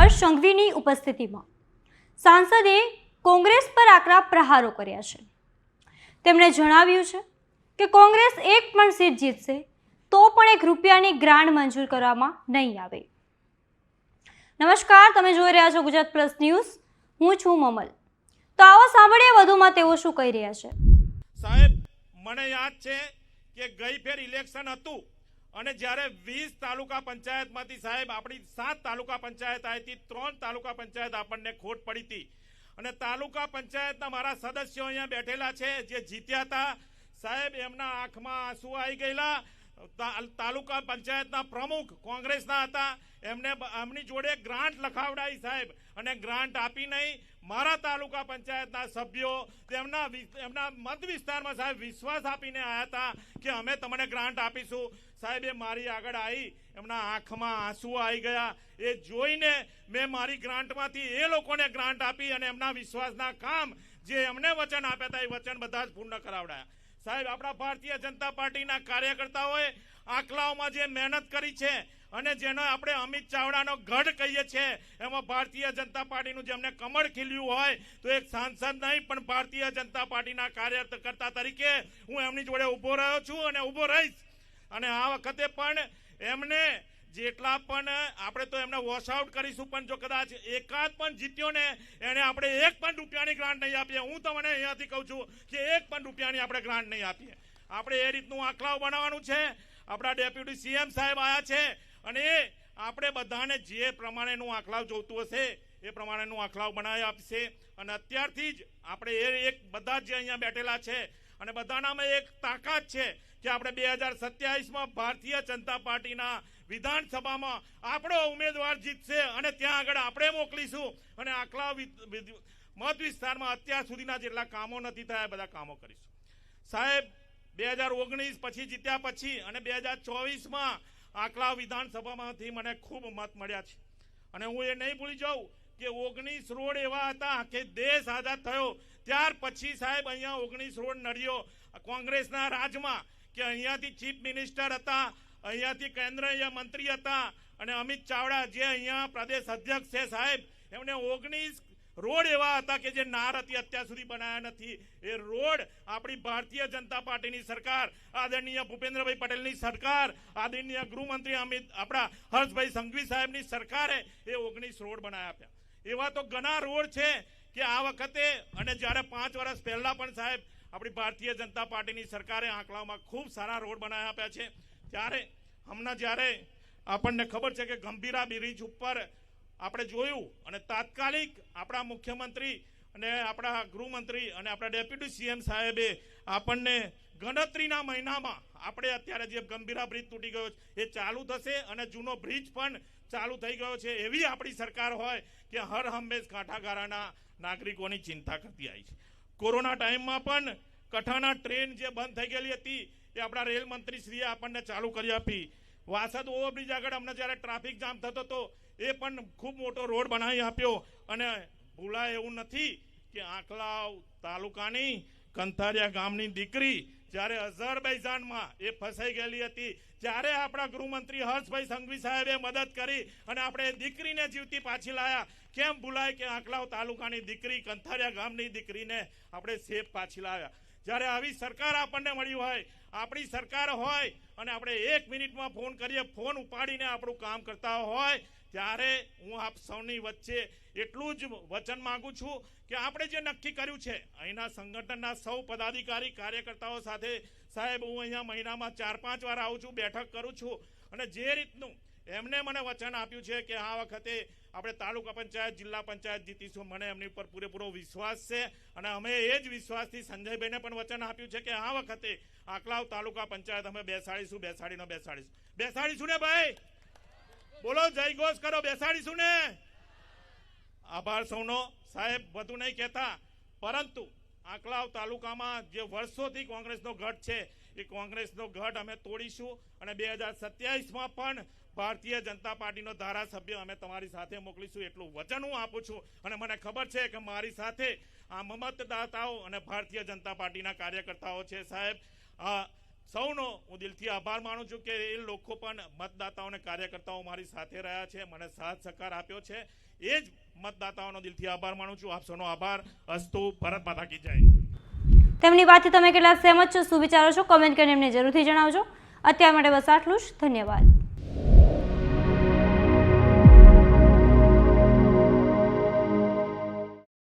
હર્ષ સંઘવીની ઉપસ્થિતિમાં સાંસદે કોંગ્રેસ પર આકરા પ્રહારો કર્યા છે। તેમણે જણાવ્યું છે કે કોંગ્રેસ એક પણ સીટ જીતશે તો પણ એક રૂપિયાની ગ્રાન્ટ મંજૂર કરવામાં નહીં આવે। નમસ્કાર, તમે જોઈ રહ્યા છો ગુજરાત પ્લસ ન્યૂઝ। હું છું મમલ। તો આવો સાંભળીએ વધુમાં તેઓ શું કહી રહ્યા છે। સાહેબ, મને યાદ છે કે ગઈ ફેર ઇલેક્શન હતું અને જ્યારે 20 તાલુકા પંચાયતમાંથી સાહેબ આપણી 7 તાલુકા પંચાયત આવી હતી, 3 તાલુકા પંચાયત આપણને ખોટ પડી હતી અને તાલુકા પંચાયતના મારા સદસ્યો અહીંયા બેઠેલા છે જે જીત્યા હતા સાહેબ, એમના આંખમાં આંસુ આવી ગયેલા। તાલુકા પંચાયતના પ્રમુખ કોંગ્રેસના હતા, એમની જોડે ગ્રાન્ટ લખાવડાવી સાહેબ, અને ગ્રાન્ટ આપી નહીં। મારા તાલુકા પંચાયતના સભ્યો એમના મત વિસ્તારમાં સાહેબ વિશ્વાસ આપીને આવ્યા હતા કે અમે તમને ગ્રાન્ટ આપીશું। સાહેબ, એ મારી આગળ આવી, એમના આંખમાં આંસુ આવી ગયા। એ જોઈને મેં મારી ગ્રાન્ટમાંથી એ લોકોને ગ્રાન્ટ આપી અને એમના વિશ્વાસના કામ જે એમને વચન આપ્યા હતા એ વચન બધા જ પૂર્ણ કરાવડાયા। સાહેબ, આપણા ભારતીય જનતા પાર્ટીના કાર્યકર્તાઓએ આંકલાઓમાં જે મહેનત કરી છે અને જેનો આપણે અમિત ચાવડાનો ગઢ કહીએ છીએ, એમાં ભારતીય જનતા પાર્ટીનું જેમને કમળ ખીલ્યું હોય તો એક સાંસદ નહીં પણ ભારતીય જનતા પાર્ટીના કાર્યકર્તા તરીકે હું એમની જોડે ઊભો રહ્યો છું અને ઊભો રહીશ। અને આ વખતે પણ એમને જેટલા પણ આપણે તો એમને વોશ આઉટ કરીશું, પણ જો કદાચ એકાદ પણ જીત્યો ને એને આપણે એક પણ રૂપિયાની ગ્રાન્ટ નહીં આપીએ। હું તમને અહીંયાથી કહું છું કે એક પણ રૂપિયાની આપણે ગ્રાન્ટ નહીં આપીએ। આપણે એ રીતનું આંકલાવ બનાવવાનું છે। આપણા ડેપ્યુટી સીએમ સાહેબ આવ્યા છે અને એ આપણે બધાને જે પ્રમાણેનું આંકલાવ જોઈતું હશે એ પ્રમાણેનું આંકલાવ બનાવી આપશે। અને અત્યારથી જ આપણે એક બધા જે અહીંયા બેઠેલા છે અને બધાનામાં એક તાકાત છે કે આપણે 2027માં ભારતીય જનતા પાર્ટીના વિધાનસભામાં આપણો ઉમેદવાર જીતશે અને ત્યાં આગળ આપણે મોકલીશું અને આંકલા મત વિસ્તારમાં અત્યાર સુધીના જેટલા કામો નથી થયા બધા કામો કરીશું। સાહેબ, 2019 પછી જીત્યા પછી અને 2024માં આંકલા વિધાનસભામાંથી મને ખૂબ મત મળ્યા છે અને હું એ નહીં ભૂલી જાઉં કે 19 રોડ એવા હતા કે દેશ આઝાદ થયો ત્યાર પછી સાહેબ અહીંયા 19 રોડ નડ્યો કોંગ્રેસના રાજમાં કે અહીંયાથી ચીફ મિનિસ્ટર હતા, અહીંયાથી કેન્દ્રીય મંત્રી હતા અને અમિત ચાવડા જે અહીંયા પ્રદેશ અધ્યક્ષ છે સાહેબ, એમને 19 રોડ એવા હતા કે જે નાર હતી અત્યાર સુધી બનાવ્યા નથી। એ રોડ આપણી ભારતીય જનતા પાર્ટીની સરકાર, આદરણીય ભૂપેન્દ્રભાઈ પટેલની સરકાર, આદરણીય ગૃહમંત્રી આપણા હર્ષભાઈ સંઘવી સાહેબની સરકારે એ 19 રોડ બનાવી આપ્યા। એવા તો ઘણા રોડ છે કે આ વખતે અને જ્યારે 5 વર્ષ પહેલા પણ સાહેબ આપણી ભારતીય જનતા પાર્ટીની સરકારે આંકલાઓમાં ખૂબ સારા રોડ બનાવી આપ્યા છે। ત્યારે હમણાં જ્યારે આપણને ખબર છે કે ગંભીરા બ્રિજ ઉપર આપણે જોયું અને તાત્કાલિક આપણા મુખ્યમંત્રી અને આપણા ગૃહમંત્રી અને આપણા ડેપ્યુટી સીએમ સાહેબે આપણને ગણતરીના મહિનામાં આપણે અત્યારે જે ગંભીરા બ્રિજ તૂટી ગયો છે એ ચાલુ થશે અને જૂનો બ્રિજ પણ ચાલુ થઈ ગયો છે। એવી આપણી સરકાર હોય કે હર હંમેશ કાંઠાગાળાના નાગરિકોની ચિંતા કરતી આવી છે। કોરોના ટાઈમમાં પણ કઠાના ટ્રેન જે બંધ થઈ ગયેલી હતી એ આપણા રેલ મંત્રીશ્રીએ આપણને ચાલુ કરી આપી। વાસદ ઓવરબ્રિજ આગળ અમને જ્યારે ટ્રાફિક જામ થતો હતો એ પણ ખૂબ મોટો રોડ બનાવી આપ્યો। અને ભૂલાય એવું નથી કે આંકલાવ તાલુકાની કંથારિયા ગામની દીકરી જ્યારે અઝરબૈજાનમાં એ ફસાઈ ગયેલી હતી ત્યારે આપણા ગૃહમંત્રી હર્ષભાઈ સંઘવી સાહેબે મદદ કરી અને આપણે દીકરીને જીવતી પાછી લાયા। કેમ ભૂલાય કે આંકલાવ તાલુકાની દીકરી, કંથારિયા ગામની દીકરીને આપણે સેફ પાછી લાવ્યા। જ્યારે આવી સરકાર આપણને મળી હોય, આપણી સરકાર હોય અને આપણે 1 મિનિટમાં ફોન કરીએ, ફોન ઉપાડીને આપણું કામ કરતા હોય, ત્યારે હું આપ સૌની વચ્ચે એટલું જ વચન માંગુ છું કે આપણે જે નક્કી કર્યું છે અહીંના સંગઠનના સૌ પદાધિકારી કાર્યકર્તાઓ સાથે સાહેબ હું અહીંયા મહિનામાં 4-5 વાર આવું છું, બેઠક કરું છું અને જે રીતનું એમને મને વચન આપ્યું છે કે આ વખતે આપણે તાલુકા પંચાયત, જિલ્લા પંચાયત જીતીશું, મને એમની ઉપર પૂરેપૂરો વિશ્વાસ છે અને અમે એ જ વિશ્વાસથી સંજયભાઈને પણ વચન આપ્યું છે કે આ વખતે આંકલાવ તાલુકા પંચાયત અમે બેસાડીશું ને ભાઈ? બોલો, જય ઘોષ કરો, બેસાડીશું ને? આભાર સૌનો। સાહેબ, વધુ નહીં કહેતા, પરંતુ આંકલાવ તાલુકામાં જે વર્ષોથી કોંગ્રેસનો ગઢ છે એ કોંગ્રેસનો ગઢ અમે તોડીશું અને 2027માં પણ ભારતીય જનતા પાર્ટીનો ધારાસભ્ય અમે તમારી સાથે મોકલીશું એટલું વચન હું આપું છું। અને મને ખબર છે કે મારી સાથે આ મતદાતાઓ અને ભારતીય જનતા પાર્ટીના કાર્યકર્તાઓ છે સાહેબ। સૌનો હું દિલથી આભાર માનું છું કે એ લોકો પણ મતદાતાઓ અને કાર્યકર્તાઓ મારી સાથે રહ્યા છે, મને સાથ સહકાર આપ્યો છે. એ જ મતદાતાઓનો દિલથી આભાર માનું છું. આપ સૌનો આભાર. અસ્તુ. ભારત માતા કી જય. તેમની વાતથી તમે કેટલા સહેમત છો, શું વિચારો છો, કોમેન્ટ કરીને એમને જરૂરથી જણાવજો. અત્યાર માટે બસ આટલું જ. ધન્યવાદ.